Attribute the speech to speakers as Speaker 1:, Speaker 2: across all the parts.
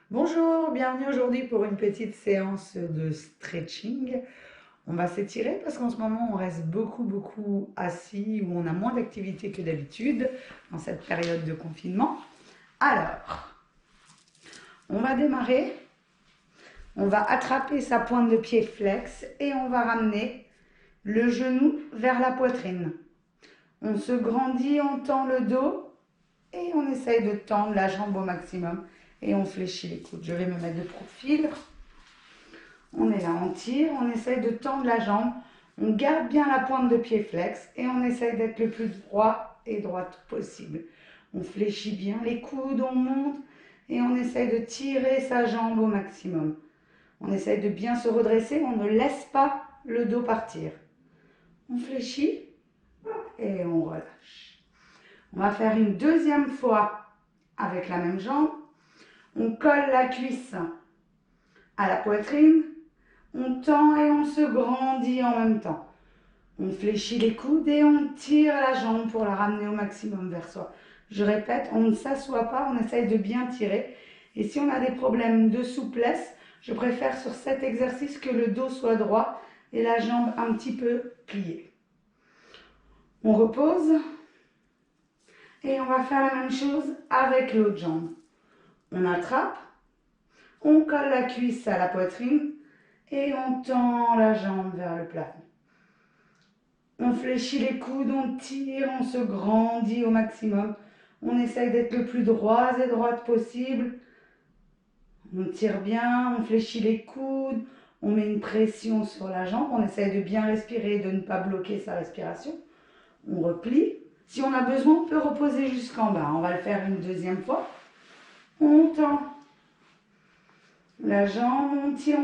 Speaker 1: Bonjour, bienvenue aujourd'hui pour une petite séance de stretching. On va s'étirer parce qu'en ce moment on reste beaucoup assis ou on a moins d'activité que d'habitude dans cette période de confinement. Alors, on va démarrer. On va attraper sa pointe de pied flex et on va ramener le genou vers la poitrine. On se grandit, on tend le dos et on essaye de tendre la jambe au maximum. Et on fléchit les coudes. Je vais me mettre de profil. On est là, on tire, on essaye de tendre la jambe. On garde bien la pointe de pied flex et on essaye d'être le plus droit et droite possible. On fléchit bien les coudes, on monte et on essaye de tirer sa jambe au maximum. On essaye de bien se redresser, on ne laisse pas le dos partir. On fléchit et on relâche. On va faire une deuxième fois avec la même jambe. On colle la cuisse à la poitrine, on tend et on se grandit en même temps. On fléchit les coudes et on tire la jambe pour la ramener au maximum vers soi. Je répète, on ne s'assoit pas, on essaye de bien tirer. Et si on a des problèmes de souplesse, je préfère sur cet exercice que le dos soit droit et la jambe un petit peu pliée. On repose et on va faire la même chose avec l'autre jambe. On attrape, on colle la cuisse à la poitrine et on tend la jambe vers le plafond. On fléchit les coudes, on tire, on se grandit au maximum. On essaye d'être le plus droit et droite possible. On tire bien, on fléchit les coudes, on met une pression sur la jambe. On essaye de bien respirer, de ne pas bloquer sa respiration. On replie. Si on a besoin, on peut reposer jusqu'en bas. On va le faire une deuxième fois. On tend la jambe, on tire,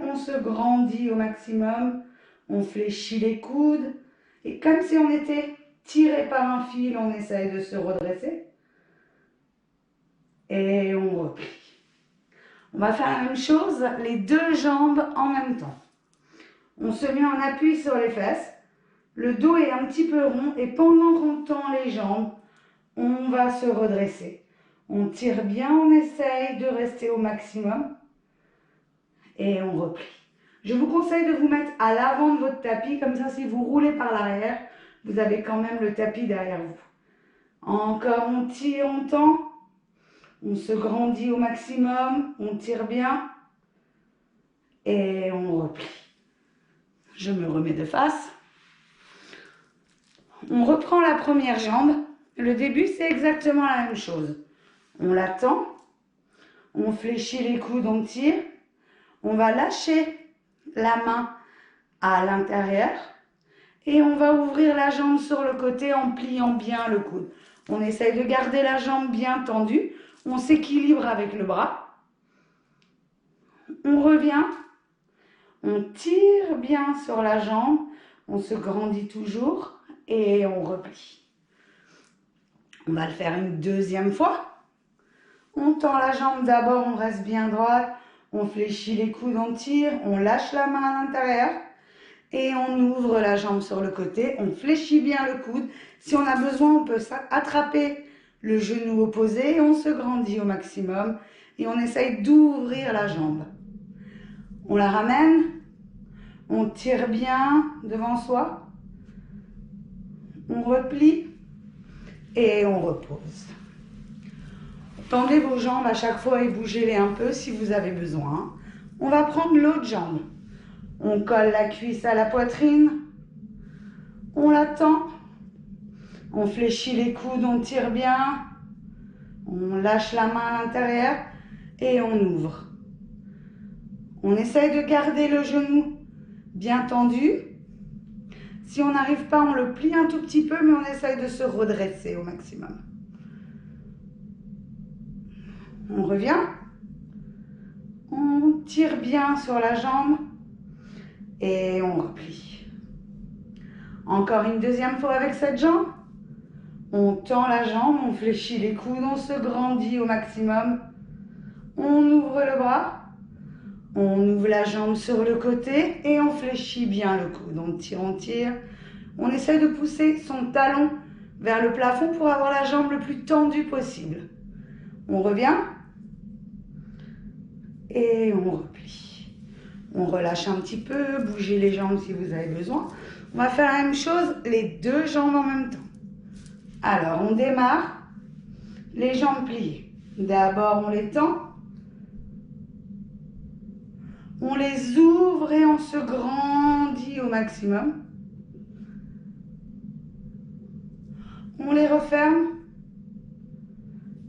Speaker 1: on se grandit au maximum, on fléchit les coudes, et comme si on était tiré par un fil, on essaye de se redresser, et on replie. On va faire la même chose, les deux jambes en même temps. On se met en appui sur les fesses, le dos est un petit peu rond, et pendant qu'on tend les jambes, on va se redresser. On tire bien, on essaye de rester au maximum et on replie. Je vous conseille de vous mettre à l'avant de votre tapis, comme ça si vous roulez par l'arrière, vous avez quand même le tapis derrière vous. Encore, on tire, on tend, on se grandit au maximum, on tire bien et on replie. Je me remets de face. On reprend la première jambe. Le début, c'est exactement la même chose. On la tend, on fléchit les coudes, on tire. On va lâcher la main à l'intérieur et on va ouvrir la jambe sur le côté en pliant bien le coude. On essaye de garder la jambe bien tendue. On s'équilibre avec le bras. On revient. On tire bien sur la jambe. On se grandit toujours et on replie. On va le faire une deuxième fois. On tend la jambe d'abord, on reste bien droite. On fléchit les coudes, on tire. On lâche la main à l'intérieur. Et on ouvre la jambe sur le côté. On fléchit bien le coude. Si on a besoin, on peut attraper le genou opposé. Et on se grandit au maximum. Et on essaye d'ouvrir la jambe. On la ramène. On tire bien devant soi. On replie. Et on repose. Tendez vos jambes à chaque fois et bougez-les un peu si vous avez besoin. On va prendre l'autre jambe. On colle la cuisse à la poitrine. On la tend. On fléchit les coudes, on tire bien. On lâche la main à l'intérieur et on ouvre. On essaye de garder le genou bien tendu. Si on n'arrive pas, on le plie un tout petit peu, mais on essaye de se redresser au maximum. On revient. On tire bien sur la jambe et on replie. Encore une deuxième fois avec cette jambe. On tend la jambe, on fléchit les coudes, on se grandit au maximum. On ouvre le bras. On ouvre la jambe sur le côté et on fléchit bien le coude. On tire, on tire. On essaie de pousser son talon vers le plafond pour avoir la jambe le plus tendue possible. On revient. et on replie. On relâche un petit peu, bougez les jambes si vous avez besoin. On va faire la même chose, les deux jambes en même temps. Alors, on démarre, les jambes pliées. D'abord, on les tend. On les ouvre et on se grandit au maximum. On les referme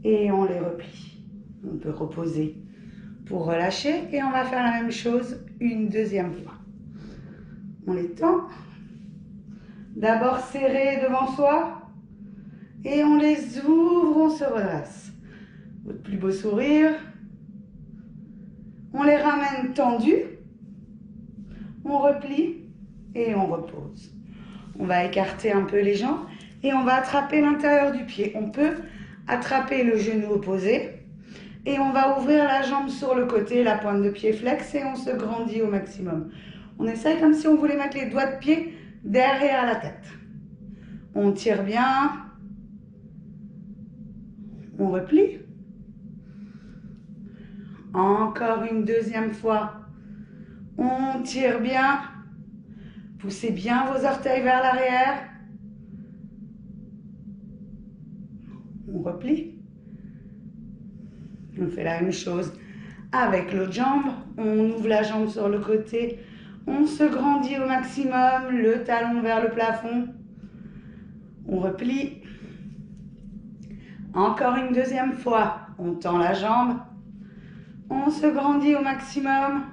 Speaker 1: et on les replie. On peut reposer pour relâcher et on va faire la même chose une deuxième fois. On les tend. D'abord serrés devant soi et on les ouvre, on se redresse. Votre plus beau sourire. On les ramène tendus. On replie et on repose. On va écarter un peu les jambes et on va attraper l'intérieur du pied. On peut attraper le genou opposé et on va ouvrir la jambe sur le côté, la pointe de pied flex et on se grandit au maximum. On essaye comme si on voulait mettre les doigts de pied derrière la tête. On tire bien. On replie. Encore une deuxième fois. On tire bien. Poussez bien vos orteils vers l'arrière. On replie. On fait la même chose avec l'autre jambe. On ouvre la jambe sur le côté. On se grandit au maximum. Le talon vers le plafond. On replie. Encore une deuxième fois. On tend la jambe. On se grandit au maximum.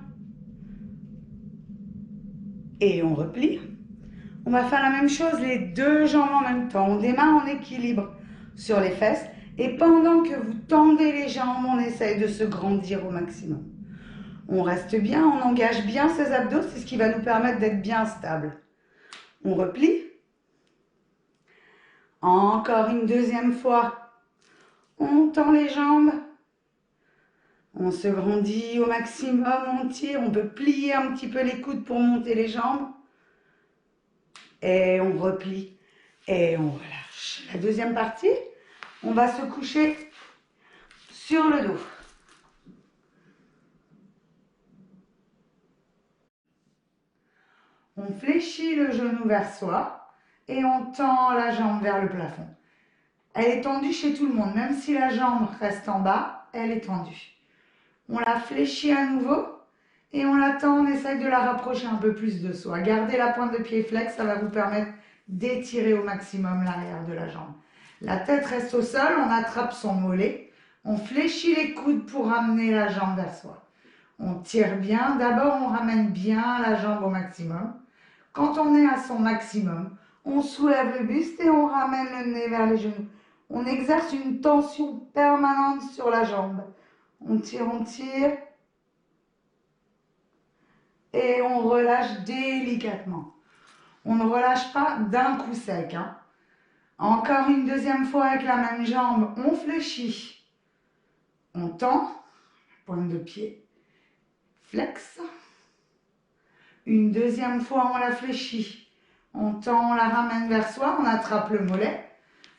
Speaker 1: Et on replie. On va faire la même chose, les deux jambes en même temps. On démarre en équilibre sur les fesses. Et pendant que vous tendez les jambes, on essaye de se grandir au maximum. On reste bien, on engage bien ses abdos. C'est ce qui va nous permettre d'être bien stable. On replie. Encore une deuxième fois. On tend les jambes. On se grandit au maximum, on tire. On peut plier un petit peu les coudes pour monter les jambes. Et on replie et on relâche. La deuxième partie, on va se coucher sur le dos. On fléchit le genou vers soi et on tend la jambe vers le plafond. Elle est tendue chez tout le monde, même si la jambe reste en bas, elle est tendue. On la fléchit à nouveau et on la tend, on essaye de la rapprocher un peu plus de soi. Gardez la pointe de pied flex, ça va vous permettre d'étirer au maximum l'arrière de la jambe. La tête reste au sol, on attrape son mollet, on fléchit les coudes pour ramener la jambe vers soi. On tire bien, d'abord on ramène bien la jambe au maximum. Quand on est à son maximum, on soulève le buste et on ramène le nez vers les genoux. On exerce une tension permanente sur la jambe. On tire et on relâche délicatement. On ne relâche pas d'un coup sec. Encore une deuxième fois avec la même jambe, on fléchit. On tend, pointe de pied, flex. Une deuxième fois, on la fléchit. On tend, on la ramène vers soi, on attrape le mollet.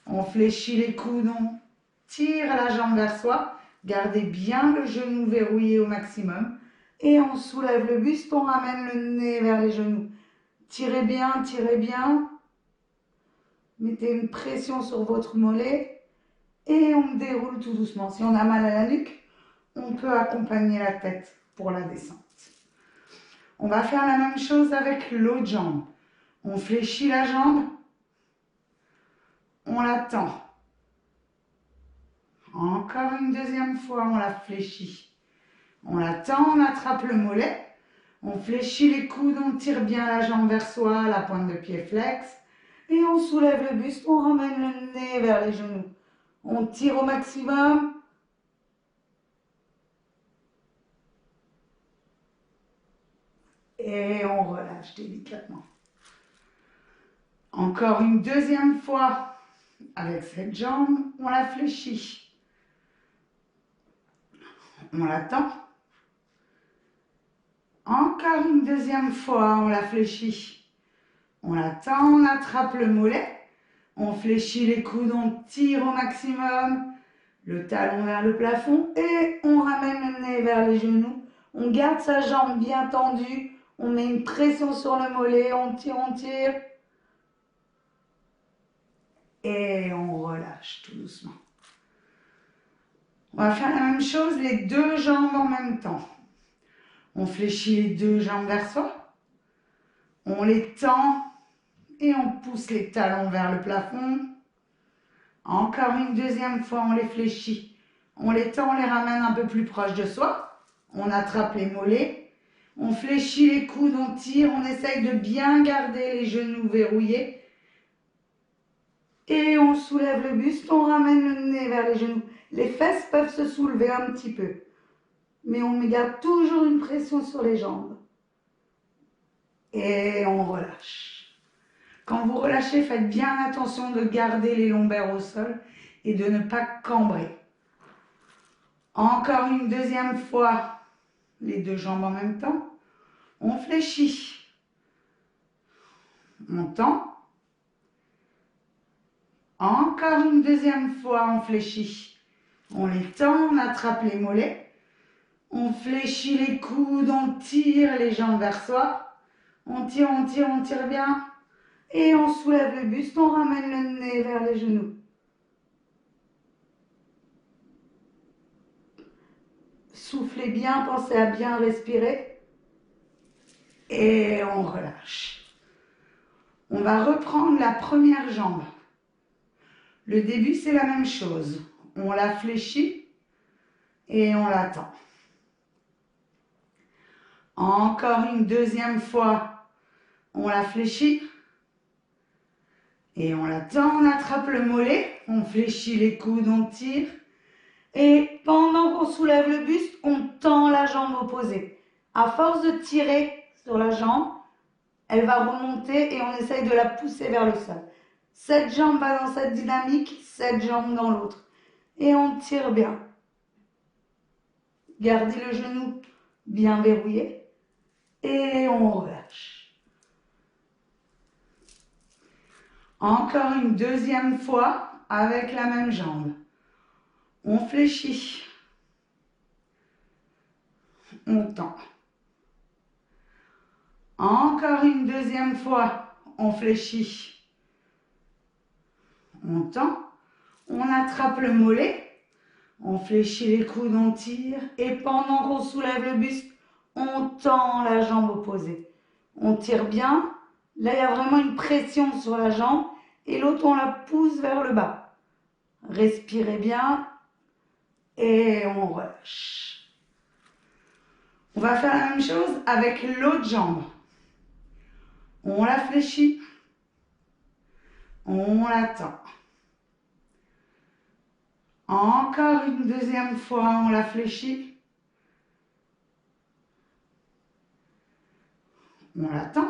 Speaker 1: On fléchit les coudes, on tire la jambe vers soi. Gardez bien le genou verrouillé au maximum. Et on soulève le buste, on ramène le nez vers les genoux. Tirez bien, tirez bien. Mettez une pression sur votre mollet. Et on déroule tout doucement. Si on a mal à la nuque, on peut accompagner la tête pour la descente. On va faire la même chose avec l'autre jambe. On fléchit la jambe. On la tend. Encore une deuxième fois, on la fléchit. On la tend, on attrape le mollet. On fléchit les coudes, on tire bien la jambe vers soi, la pointe de pied flex. Et on soulève le buste, on ramène le nez vers les genoux. On tire au maximum. Et on relâche délicatement. Encore une deuxième fois. Avec cette jambe, on la fléchit. On la tend. Encore une deuxième fois, on la fléchit. On la tend, on attrape le mollet. On fléchit les coudes, on tire au maximum. Le talon vers le plafond et on ramène le nez vers les genoux. On garde sa jambe bien tendue. On met une pression sur le mollet. On tire, on tire. Et on relâche tout doucement. On va faire la même chose, les deux jambes en même temps. On fléchit les deux jambes vers soi. On les tend et on pousse les talons vers le plafond. Encore une deuxième fois, on les fléchit. On les tend, on les ramène un peu plus proche de soi. On attrape les mollets. On fléchit les coudes, on tire. On essaye de bien garder les genoux verrouillés. Et on soulève le buste, on ramène le nez vers les genoux. Les fesses peuvent se soulever un petit peu. Mais on garde toujours une pression sur les jambes. Et on relâche. Quand vous relâchez, faites bien attention de garder les lombaires au sol et de ne pas cambrer. Encore une deuxième fois, les deux jambes en même temps. On fléchit. On tend. Encore une deuxième fois, on fléchit. On les tend, on attrape les mollets. On fléchit les coudes, on tire les jambes vers soi. On tire, on tire, on tire bien. Et on soulève le buste, on ramène le nez vers les genoux. Soufflez bien, pensez à bien respirer. Et on relâche. On va reprendre la première jambe. Le début, c'est la même chose. On la fléchit et on la tend. Encore une deuxième fois, on la fléchit et on la tend, on attrape le mollet, on fléchit les coudes, on tire. Et pendant qu'on soulève le buste, on tend la jambe opposée. À force de tirer sur la jambe, elle va remonter et on essaye de la pousser vers le sol. Cette jambe va dans cette dynamique, cette jambe dans l'autre. Et on tire bien. Gardez le genou bien verrouillé. Et on relâche. Encore une deuxième fois avec la même jambe. On fléchit. On tend. Encore une deuxième fois, on fléchit. On tend. On attrape le mollet. On fléchit les coudes, on tire. Et pendant qu'on soulève le buste, on tend la jambe opposée. On tire bien. Là, il y a vraiment une pression sur la jambe. Et l'autre, on la pousse vers le bas. Respirez bien. Et on relâche. On va faire la même chose avec l'autre jambe. On la fléchit. On la tend. Encore une deuxième fois, on la fléchit. On la tend.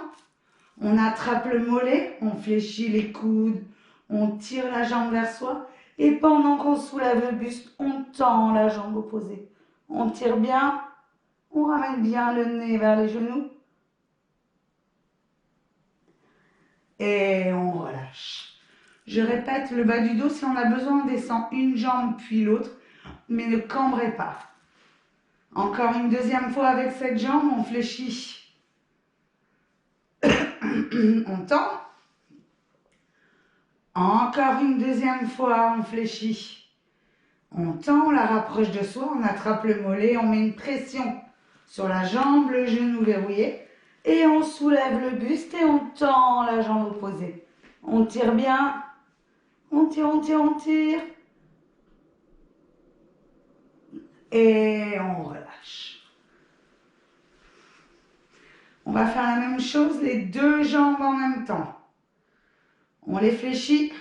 Speaker 1: On attrape le mollet, on fléchit les coudes, on tire la jambe vers soi. Et pendant qu'on soulève le buste, on tend la jambe opposée. On tire bien, on ramène bien le nez vers les genoux. Et on relâche. Je répète, le bas du dos, si on a besoin, on descend une jambe puis l'autre, mais ne cambrez pas. Encore une deuxième fois avec cette jambe, on fléchit. On tend. Encore une deuxième fois, on fléchit. On tend, on la rapproche de soi, on attrape le mollet, on met une pression sur la jambe, le genou verrouillé. Et on soulève le buste et on tend la jambe opposée. On tire bien. On tire, on tire, on tire. Et on relâche. On va faire la même chose, les deux jambes en même temps. On les fléchit.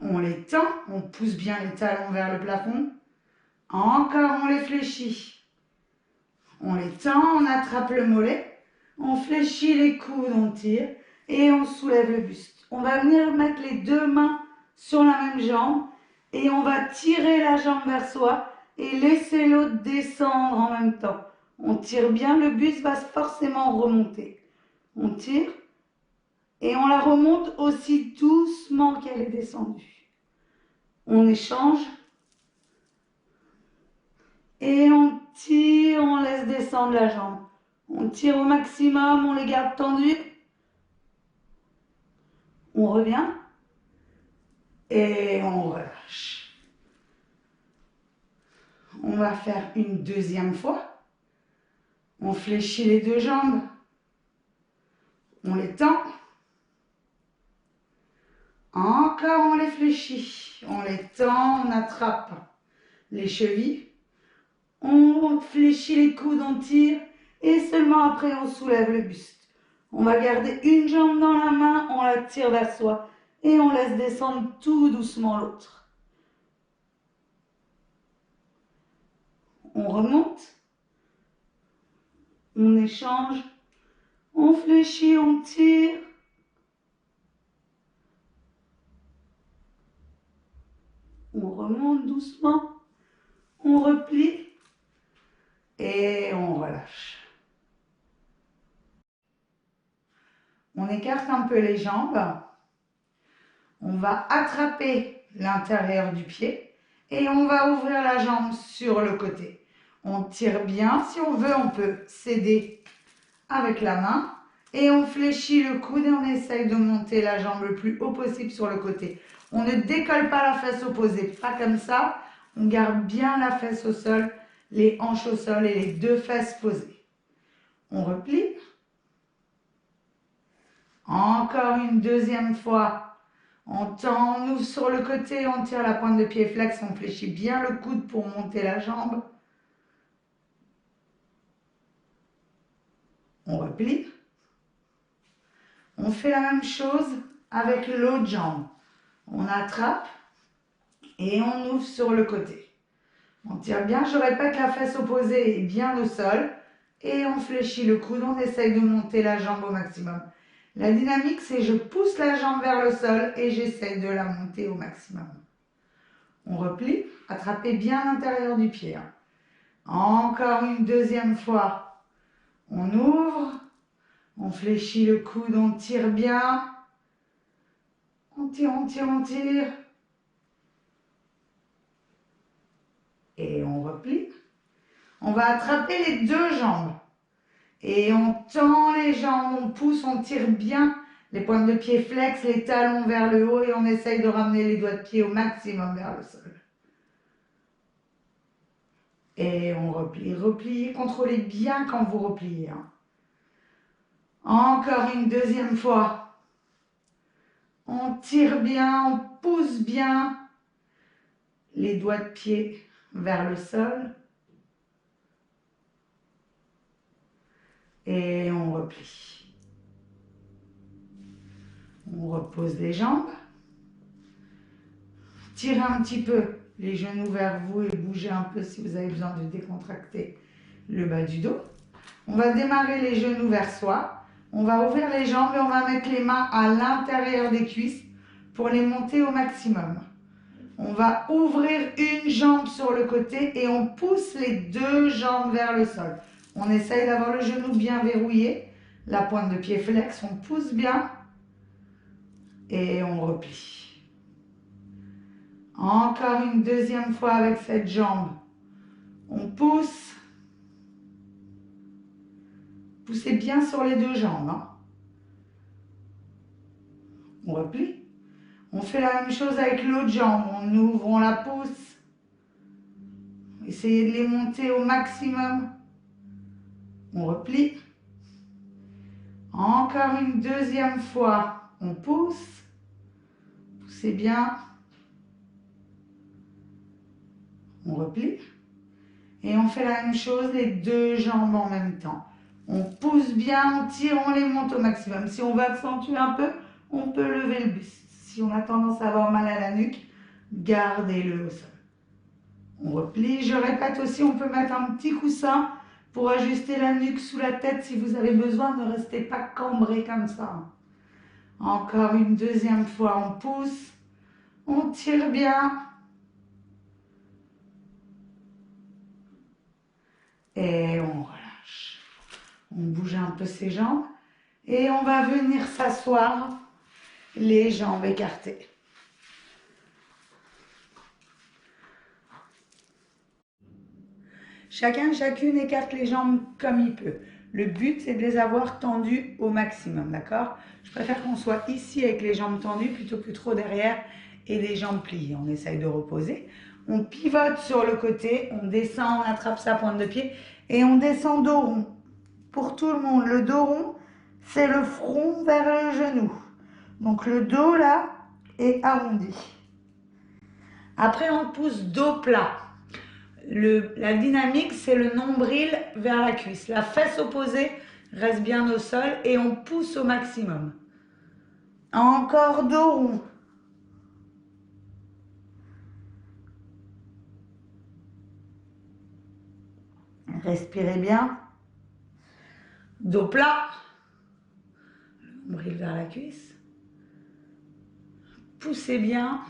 Speaker 1: On les tend, on pousse bien les talons vers le plafond. Encore, on les fléchit. On les tend, on attrape le mollet. On fléchit les coudes, on tire. Et on soulève le buste. On va venir mettre les deux mains sur la même jambe. Et on va tirer la jambe vers soi. Et laisser l'autre descendre en même temps. On tire bien, le buste va forcément remonter. On tire. Et on la remonte aussi doucement qu'elle est descendue. On échange. Et on descendre la jambe. On tire au maximum, on les garde tendus. On revient et on relâche. On va faire une deuxième fois. On fléchit les deux jambes. On les tend. Encore, on les fléchit. On les tend, on attrape les chevilles. On fléchit les coudes, on tire. Et seulement après, on soulève le buste. On va garder une jambe dans la main, on la tire vers soi. Et on laisse descendre tout doucement l'autre. On remonte. On échange. On fléchit, on tire. On remonte doucement. On replie. Et on relâche. On écarte un peu les jambes. On va attraper l'intérieur du pied et on va ouvrir la jambe sur le côté. On tire bien. Si on veut, on peut s'aider avec la main. Et on fléchit le coude et on essaye de monter la jambe le plus haut possible sur le côté. On ne décolle pas la fesse opposée, pas comme ça. On garde bien la fesse au sol, les hanches au sol et les deux fesses posées. On replie. Encore une deuxième fois. On tend, on ouvre sur le côté, on tire la pointe de pied flex, on fléchit bien le coude pour monter la jambe. On replie. On fait la même chose avec l'autre jambe. On attrape et on ouvre sur le côté. On tire bien, je répète, la fesse opposée est bien au sol. Et on fléchit le coude, on essaye de monter la jambe au maximum. La dynamique, c'est je pousse la jambe vers le sol et j'essaye de la monter au maximum. On replie, attrapez bien l'intérieur du pied. Encore une deuxième fois. On ouvre, on fléchit le coude, on tire bien. On tire, on tire, on tire. Et on replie. On va attraper les deux jambes. Et on tend les jambes, on pousse, on tire bien. Les pointes de pied flex, les talons vers le haut et on essaye de ramener les doigts de pied au maximum vers le sol. Et on replie, repliez, contrôlez bien quand vous repliez. Encore une deuxième fois. On tire bien, on pousse bien les doigts de pied vers le sol. Et on replie. On repose les jambes. Tirez un petit peu les genoux vers vous et bougez un peu si vous avez besoin de décontracter le bas du dos. On va démarrer les genoux vers soi. On va ouvrir les jambes et on va mettre les mains à l'intérieur des cuisses pour les monter au maximum. On va ouvrir une jambe sur le côté et on pousse les deux jambes vers le sol. On essaye d'avoir le genou bien verrouillé, la pointe de pied flex, on pousse bien et on replie. Encore une deuxième fois avec cette jambe. On pousse. Poussez bien sur les deux jambes. On replie. On fait la même chose avec l'autre jambe. On ouvre, on la pousse. Essayez de les monter au maximum. On replie. Encore une deuxième fois. On pousse. Poussez bien. On replie. Et on fait la même chose, les deux jambes en même temps. On pousse bien, on tire, on les monte au maximum. Si on veut accentuer un peu, on peut lever le buste. Si on a tendance à avoir mal à la nuque, gardez-le au sol. On replie. Je répète aussi, on peut mettre un petit coussin pour ajuster la nuque sous la tête si vous avez besoin. Ne restez pas cambré comme ça. Encore une deuxième fois, on pousse. On tire bien. Et on relâche. On bouge un peu ses jambes. Et on va venir s'asseoir, les jambes écartées. Chacune écarte les jambes comme il peut. Le but, c'est de les avoir tendues au maximum, d'accord? Je préfère qu'on soit ici avec les jambes tendues plutôt que trop derrière et les jambes pliées. On essaye de reposer. On pivote sur le côté, on descend, on attrape sa pointe de pied et on descend dos rond. Pour tout le monde, le dos rond, c'est le front vers le genou. Donc le dos là est arrondi. Après, on pousse dos plat. La dynamique, c'est le nombril vers la cuisse. La fesse opposée reste bien au sol et on pousse au maximum. Encore dos rond. Respirez bien. Dos plat. Le nombril vers la cuisse. Poussez bien.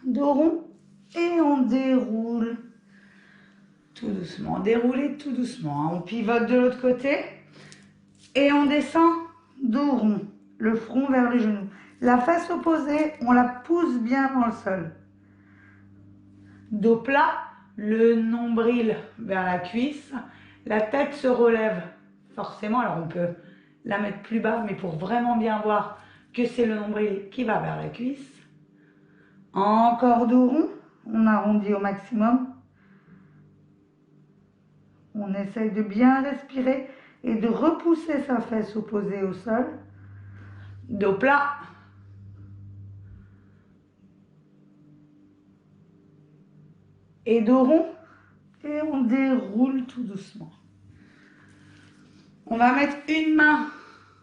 Speaker 1: Dos rond. Et on déroule tout doucement. Déroulez tout doucement. On pivote de l'autre côté. Et on descend dos rond. Le front vers le genou. La face opposée, on la pousse bien dans le sol. Dos plat, le nombril vers la cuisse. La tête se relève forcément. Alors on peut la mettre plus bas, mais pour vraiment bien voir que c'est le nombril qui va vers la cuisse. Encore dos rond. On arrondit au maximum. On essaye de bien respirer et de repousser sa fesse opposée au sol. Dos plat. Et dos rond. Et on déroule tout doucement. On va mettre une main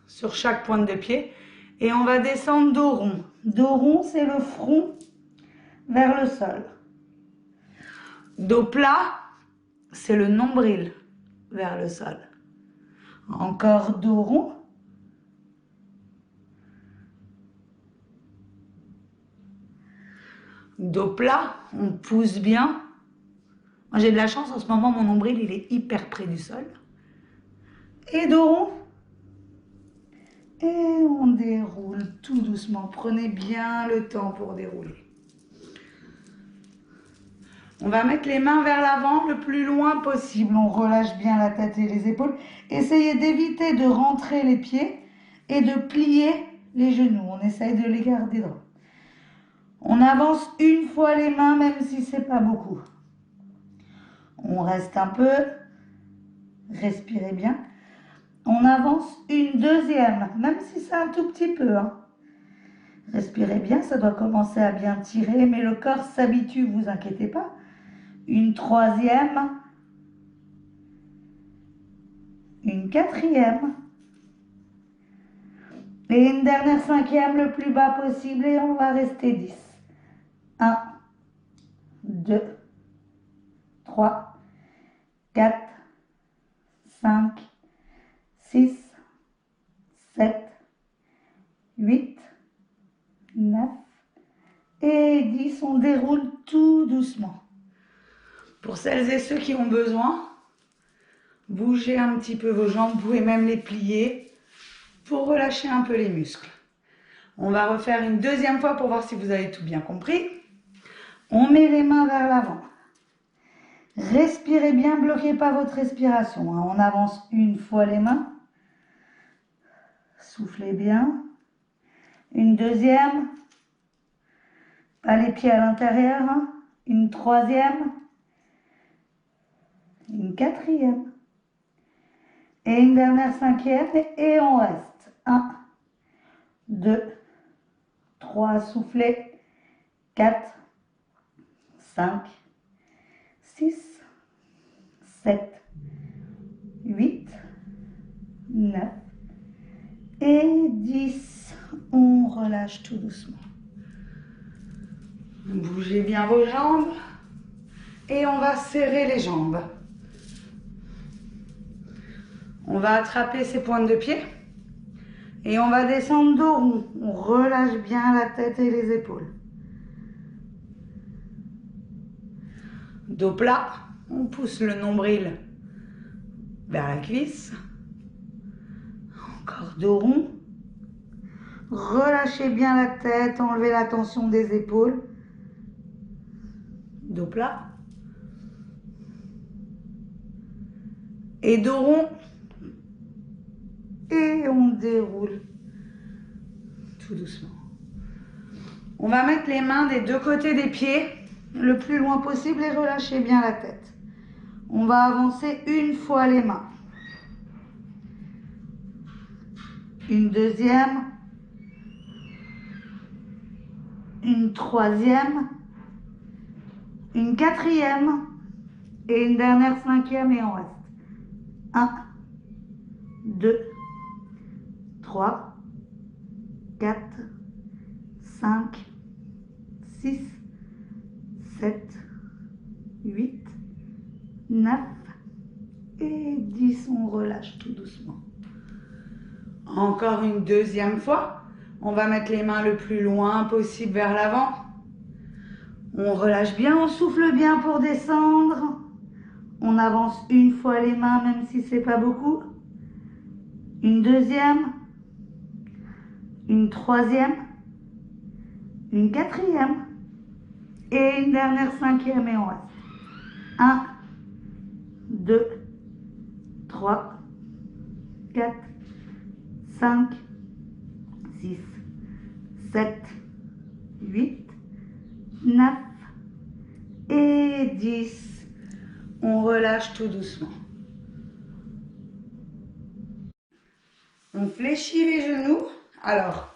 Speaker 1: sur chaque pointe de pied et on va descendre dos rond. Dos rond, c'est le front vers le sol. Dos plat, c'est le nombril vers le sol. Encore dos rond. Dos plat, on pousse bien. Moi j'ai de la chance en ce moment, mon nombril il est hyper près du sol. Et dos rond. Et on déroule tout doucement. Prenez bien le temps pour dérouler. On va mettre les mains vers l'avant le plus loin possible. On relâche bien la tête et les épaules. Essayez d'éviter de rentrer les pieds et de plier les genoux. On essaye de les garder droits. On avance une fois les mains, même si ce n'est pas beaucoup. On reste un peu. Respirez bien. On avance une deuxième, même si c'est un tout petit peu. Respirez bien, ça doit commencer à bien tirer, mais le corps s'habitue, vous inquiétez pas. Une troisième. Une quatrième. Et une dernière cinquième le plus bas possible et on va rester 10. 1, 2, 3, 4, 5, 6, 7, 8, 9 et 10. On déroule tout doucement. Pour celles et ceux qui ont besoin, bougez un petit peu vos jambes, vous pouvez même les plier pour relâcher un peu les muscles. On va refaire une deuxième fois pour voir si vous avez tout bien compris. On met les mains vers l'avant. Respirez bien, bloquez pas votre respiration. On avance une fois les mains. Soufflez bien. Une deuxième. Pas les pieds à l'intérieur. Une troisième. Une quatrième. Et une dernière cinquième. Et on reste. 1, 2, 3. Soufflez. 4, 5, 6, 7, 8, 9 et 10. On relâche tout doucement. Bougez bien vos jambes et on va serrer les jambes. On va attraper ses pointes de pied et on va descendre dos rond. On relâche bien la tête et les épaules. Dos plat, on pousse le nombril vers la cuisse. Encore dos rond. Relâchez bien la tête, enlevez la tension des épaules. Dos plat. Et dos rond. Et on déroule tout doucement. On va mettre les mains des deux côtés des pieds le plus loin possible et relâcher bien la tête. On va avancer une fois les mains. Une deuxième. Une troisième. Une quatrième. Et une dernière cinquième et on reste. 1, 2, 3, 4, 5, 6, 7, 8, 9 et 10. On relâche tout doucement. Encore une deuxième fois. On va mettre les mains le plus loin possible vers l'avant. On relâche bien, on souffle bien pour descendre. On avance une fois les mains, même si c'est pas beaucoup. Une deuxième. Une troisième. Une quatrième. Et une dernière cinquième et on reste. 1, 2, 3, 4, 5, 6, 7, 8, 9 et 10. On relâche tout doucement. On fléchit les genoux. Alors,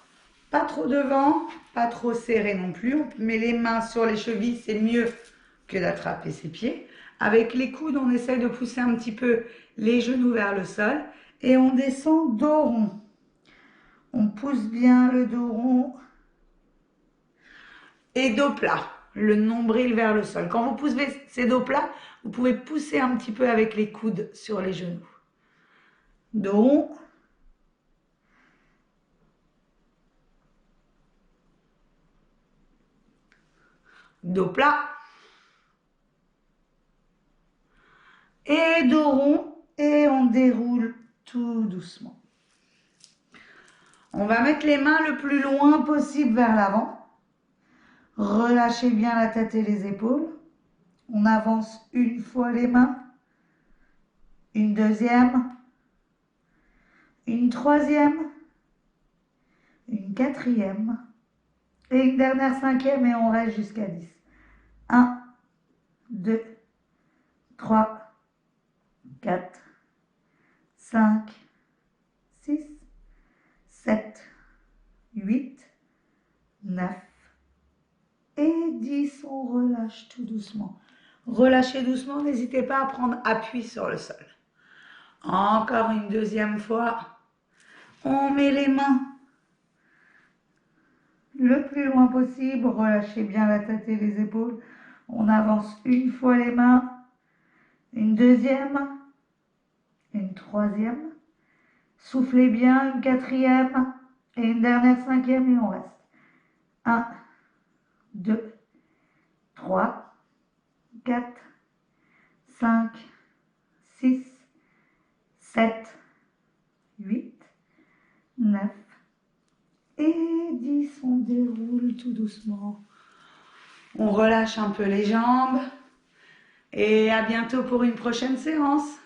Speaker 1: pas trop devant, pas trop serré non plus. On met les mains sur les chevilles, c'est mieux que d'attraper ses pieds. Avec les coudes, on essaye de pousser un petit peu les genoux vers le sol. Et on descend dos rond. On pousse bien le dos rond. Et dos plat, le nombril vers le sol. Quand vous poussez ces dos plats, vous pouvez pousser un petit peu avec les coudes sur les genoux. Dos rond. Dos plat. Et dos rond. Et on déroule tout doucement. On va mettre les mains le plus loin possible vers l'avant. Relâchez bien la tête et les épaules. On avance une fois les mains. Une deuxième. Une troisième. Une quatrième. Et une dernière cinquième et on reste jusqu'à 10. 1, 2, 3, 4, 5, 6, 7, 8, 9 et 10. On relâche tout doucement. Relâchez doucement, n'hésitez pas à prendre appui sur le sol. Encore une deuxième fois. On met les mains le plus loin possible. Relâchez bien la tête et les épaules. On avance une fois les mains. Une deuxième. Une troisième. Soufflez bien, une quatrième. Et une dernière cinquième et on reste. 1, 2, 3, 4, 5, 6, 7, 8, 9 et 10. On déroule tout doucement. On relâche un peu les jambes. Et à bientôt pour une prochaine séance.